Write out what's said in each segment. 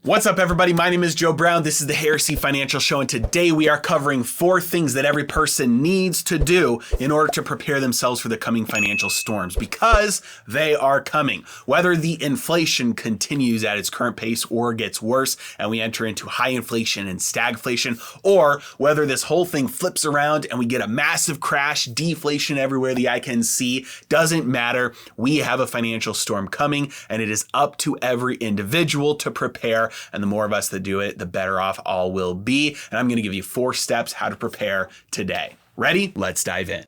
What's up, everybody? My name is Joe Brown. This is the Heresy Financial Show, and today we are covering 4 things that every person needs to do in order to prepare themselves for the coming financial storms, because they are coming. Whether the inflation continues at its current pace or gets worse and we enter into high inflation and stagflation, or whether this whole thing flips around and we get a massive crash, deflation everywhere the eye can see, doesn't matter. We have a financial storm coming, and it is up to every individual to prepare. And the more of us that do it, the better off all will be. And I'm going to give you 4 steps how to prepare today. Ready? Let's dive in.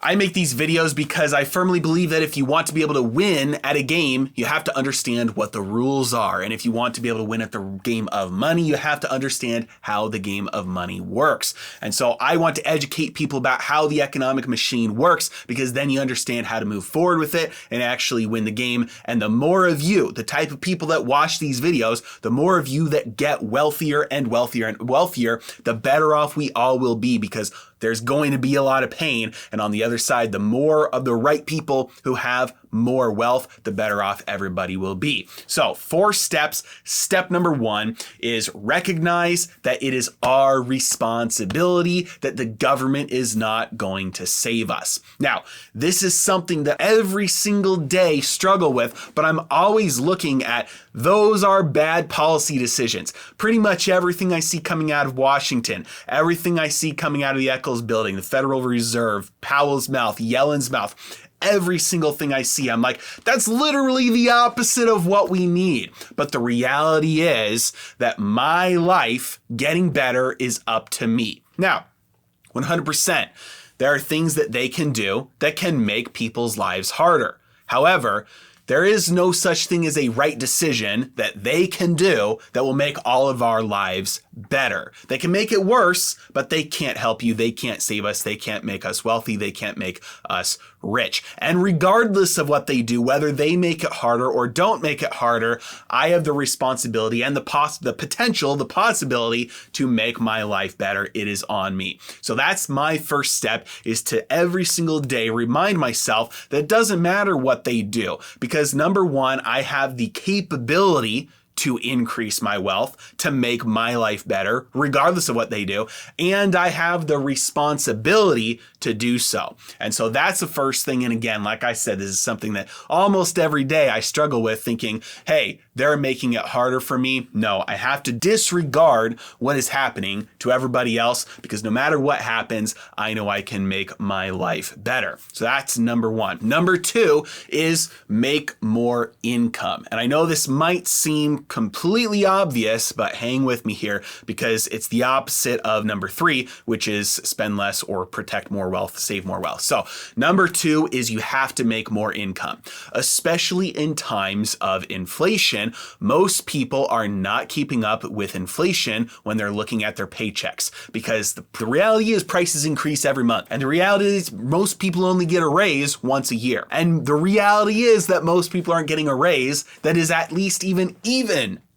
I make these videos because I firmly believe that if you want to be able to win at a game, you have to understand what the rules are. And if you want to be able to win at the game of money, you have to understand how the game of money works. And so I want to educate people about how the economic machine works, because then you understand how to move forward with it and actually win the game. And the more of you, the type of people that watch these videos, the more of you that get wealthier and wealthier and wealthier, the better off we all will be, because there's going to be a lot of pain. And on the other side, the more of the right people who have more wealth, the better off everybody will be. So 4 steps. Step number 1 is recognize that it is our responsibility, that the government is not going to save us. Now, this is something that every single day struggle with, but I'm always looking at those are bad policy decisions. Pretty much everything I see coming out of Washington, everything I see coming out of the Eccles building, the Federal Reserve, Powell's mouth, Yellen's mouth, every single thing I see, I'm like, that's literally the opposite of what we need. But the reality is that my life getting better is up to me. Now, 100%, there are things that they can do that can make people's lives harder. However, there is no such thing as a right decision that they can do that will make all of our lives better. They can make it worse, but they can't help you. They can't save us. They can't make us wealthy. They can't make us rich. And regardless of what they do, whether they make it harder or don't make it harder, I have the responsibility and the possibility to make my life better. It is on me. So that's my first step, is to every single day remind myself that it doesn't matter what they do, because number 1, I have the capability to increase my wealth, to make my life better, regardless of what they do. And I have the responsibility to do so. And so that's the first thing. And again, like I said, this is something that almost every day I struggle with, thinking, hey, they're making it harder for me. No, I have to disregard what is happening to everybody else, because no matter what happens, I know I can make my life better. So that's number 1. Number 2 is make more income. And I know this might seem completely obvious, but hang with me here, because it's the opposite of number 3, which is spend less or protect more wealth, save more wealth. So number 2 is you have to make more income, especially in times of inflation. Most people are not keeping up with inflation when they're looking at their paychecks, because the reality is prices increase every month. And the reality is most people only get a raise once a year. And the reality is that most people aren't getting a raise that is at least even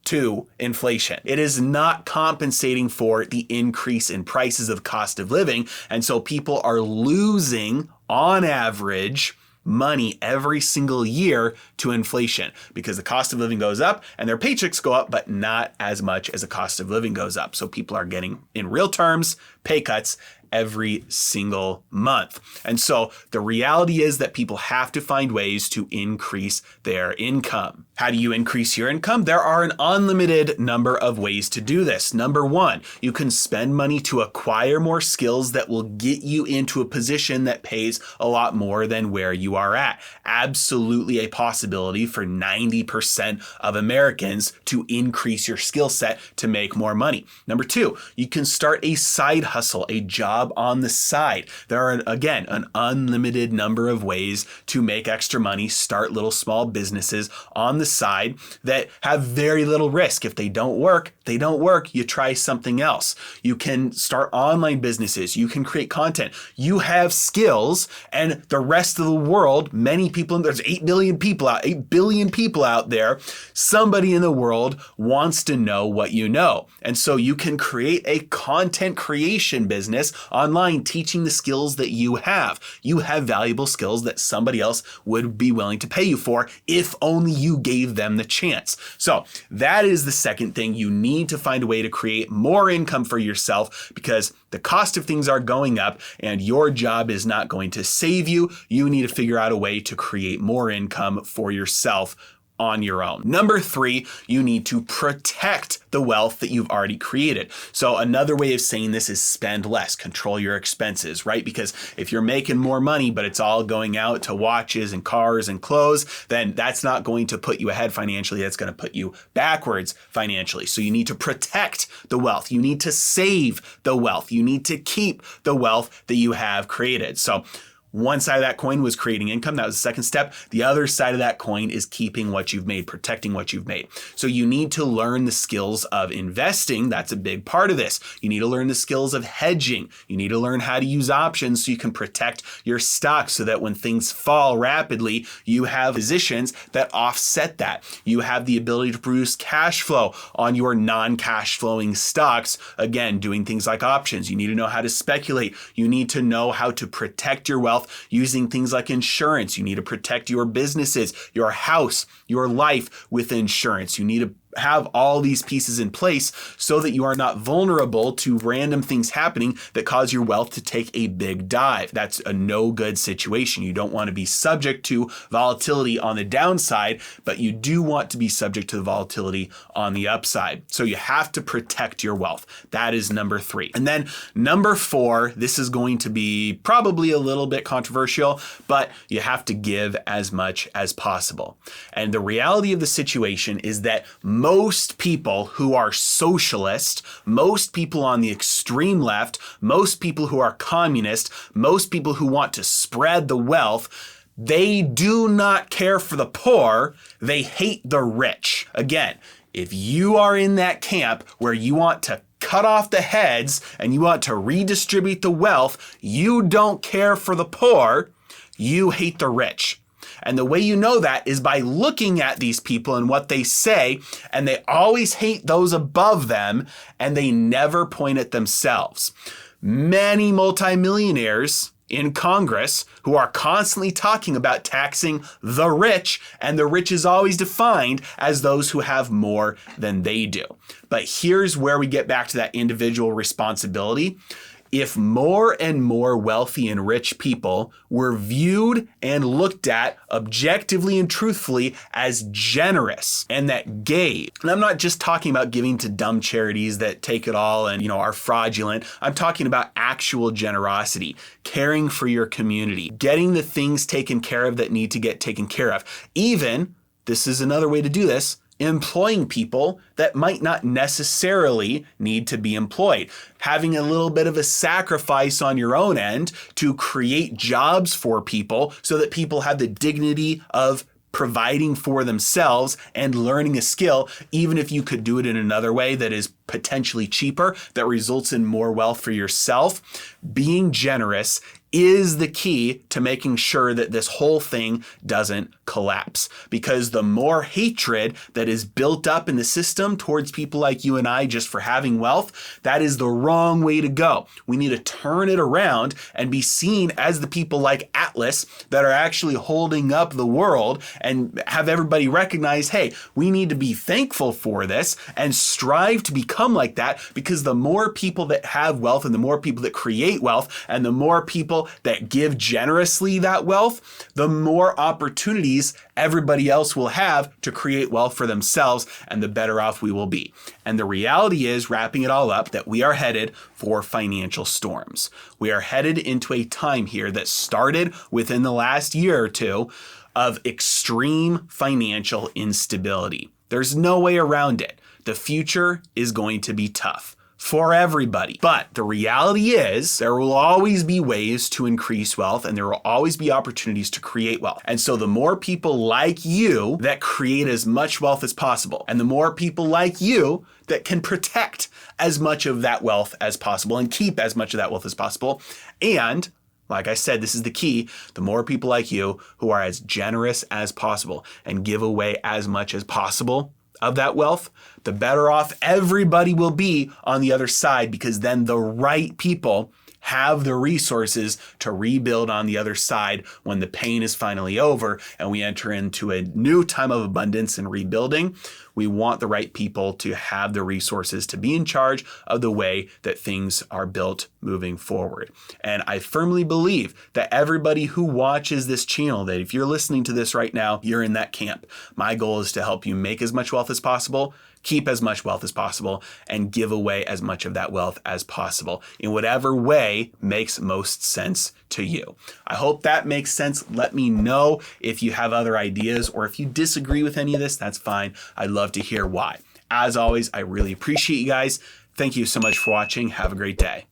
to inflation. It is not compensating for the increase in prices of cost of living. And so people are losing, on average, money every single year to inflation, because the cost of living goes up and their paychecks go up, but not as much as the cost of living goes up. So people are getting, in real terms, pay cuts every single month. And so the reality is that people have to find ways to increase their income. How do you increase your income? There are an unlimited number of ways to do this. Number 1, you can spend money to acquire more skills that will get you into a position that pays a lot more than where you are at. Absolutely a possibility for 90% of Americans to increase your skill set to make more money. Number 2, you can start a side hustle, a job on the side. There are, again, an unlimited number of ways to make extra money, start little small businesses on the side that have very little risk. If they don't work, they don't work. You try something else. You can start online businesses. You can create content. You have skills, and the rest of the world, many people, there's 8 billion people out there. Somebody in the world wants to know what you know. And so you can create a content creation business online teaching the skills that you have. You have valuable skills that somebody else would be willing to pay you for if only you gave them the chance. So that is the second thing. You need to find a way to create more income for yourself because the cost of things are going up and your job is not going to save you. You need to figure out a way to create more income for yourself on your own. Number 3, you need to protect the wealth that you've already created. So another way of saying this is spend less, control your expenses, right? Because if you're making more money, but it's all going out to watches and cars and clothes, then that's not going to put you ahead financially. That's going to put you backwards financially. So you need to protect the wealth. You need to save the wealth. You need to keep the wealth that you have created. So one side of that coin was creating income. That was the second step. The other side of that coin is keeping what you've made, protecting what you've made. So you need to learn the skills of investing. That's a big part of this. You need to learn the skills of hedging. You need to learn how to use options so you can protect your stocks so that when things fall rapidly, you have positions that offset that. You have the ability to produce cash flow on your non-cash flowing stocks. Again, doing things like options. You need to know how to speculate. You need to know how to protect your wealth using things like insurance. You need to protect your businesses, your house, your life with insurance. You need to have all these pieces in place so that you are not vulnerable to random things happening that cause your wealth to take a big dive. That's a no good situation. You don't want to be subject to volatility on the downside, but you do want to be subject to the volatility on the upside. So you have to protect your wealth. That is number 3. And then number 4, this is going to be probably a little bit controversial, but you have to give as much as possible. And the reality of the situation is that most people who are socialist, most people on the extreme left, most people who are communist, most people who want to spread the wealth, they do not care for the poor. They hate the rich. Again, if you are in that camp where you want to cut off the heads and you want to redistribute the wealth, you don't care for the poor, you hate the rich. And the way you know that is by looking at these people and what they say, and they always hate those above them, and they never point at themselves. Many multimillionaires in Congress who are constantly talking about taxing the rich, and the rich is always defined as those who have more than they do. But here's where we get back to that individual responsibility. If more and more wealthy and rich people were viewed and looked at objectively and truthfully as generous and that gave, and I'm not just talking about giving to dumb charities that take it all and, are fraudulent. I'm talking about actual generosity, caring for your community, getting the things taken care of that need to get taken care of. Even, this is another way to do this, employing people that might not necessarily need to be employed. Having a little bit of a sacrifice on your own end to create jobs for people so that people have the dignity of providing for themselves and learning a skill, even if you could do it in another way that is potentially cheaper, that results in more wealth for yourself. Being generous is the key to making sure that this whole thing doesn't collapse. Because the more hatred that is built up in the system towards people like you and I just for having wealth, that is the wrong way to go. We need to turn it around and be seen as the people like Atlas that are actually holding up the world and have everybody recognize, hey, we need to be thankful for this and strive to become like that, because the more people that have wealth and the more people that create wealth and the more people that give generously that wealth, the more opportunities everybody else will have to create wealth for themselves, and the better off we will be. And the reality is, wrapping it all up, that we are headed for financial storms. We are headed into a time here that started within the last year or two of extreme financial instability. There's no way around it. The future is going to be tough for everybody. But the reality is there will always be ways to increase wealth, and there will always be opportunities to create wealth. And so the more people like you that create as much wealth as possible, and the more people like you that can protect as much of that wealth as possible and keep as much of that wealth as possible, and like I said, this is the key. The more people like you who are as generous as possible and give away as much as possible of that wealth, the better off everybody will be on the other side, because then the right people have the resources to rebuild on the other side when the pain is finally over and we enter into a new time of abundance and rebuilding. We want the right people to have the resources to be in charge of the way that things are built moving forward. And I firmly believe that everybody who watches this channel, that if you're listening to this right now, you're in that camp. My goal is to help you make as much wealth as possible, keep as much wealth as possible, and give away as much of that wealth as possible in whatever way makes most sense to you. I hope that makes sense. Let me know if you have other ideas or if you disagree with any of this, that's fine. I'd love to hear why. As always, I really appreciate you guys. Thank you so much for watching. Have a great day.